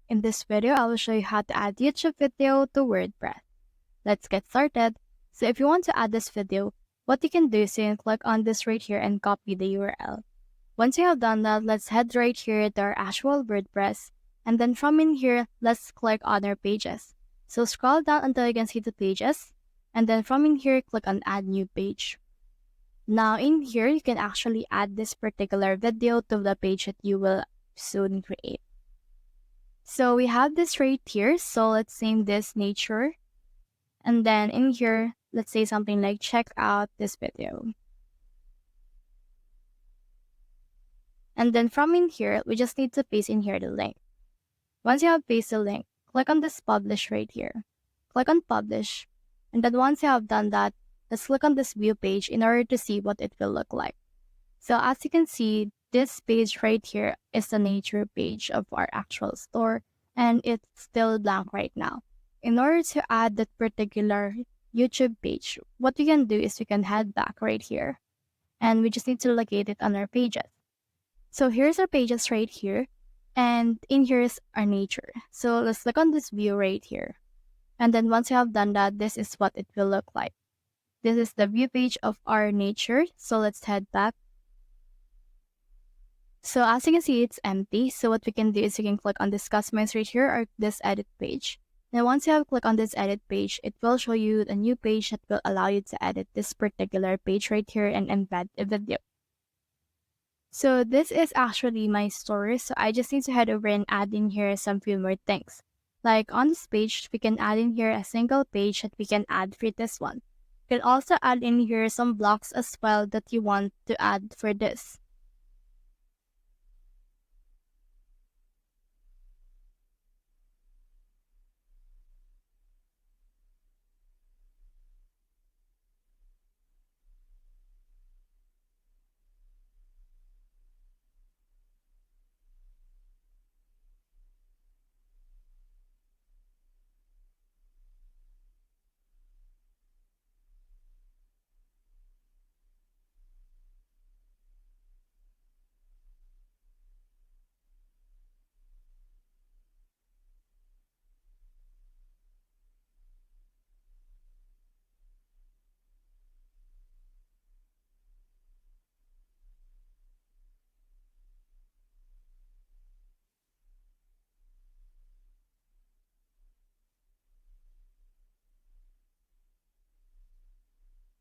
In this video, I will show you how to add YouTube video to WordPress. Let's get started. So if you want to add this video, what you can do is you can click on this right here and copy the URL. Once you have done that, let's head right here to our actual WordPress. And then from in here, let's click on our pages. So scroll down until you can see the pages. And then from in here, click on add new page. Now in here, you can actually add this particular video to the page that you will soon create. So we have this right here. So let's name this nature. And then in here, let's say something like check out this video. And then from in here, we just need to paste in here the link. Once you have pasted the link, click on this publish right here. Click on publish. And then once you have done that, let's click on this view page in order to see what it will look like. So as you can see, this page right here is the nature page of our actual store, and it's still blank right now. In order to add that particular YouTube page, what we can do is we can head back right here, and we just need to locate it on our pages. So here's our pages right here, and in here is our nature. So let's click on this view right here. And then once you have done that, this is what it will look like. This is the view page of our nature. So let's head back. So as you can see, it's empty. So what we can do is you can click on this customize right here or this edit page. Now once you have clicked on this edit page, it will show you a new page that will allow you to edit this particular page right here and embed a video. So this is actually my store. So I just need to head over and add in here some few more things. Like on this page, we can add in here a single page that we can add for this one. You can also add in here some blocks as well that you want to add for this.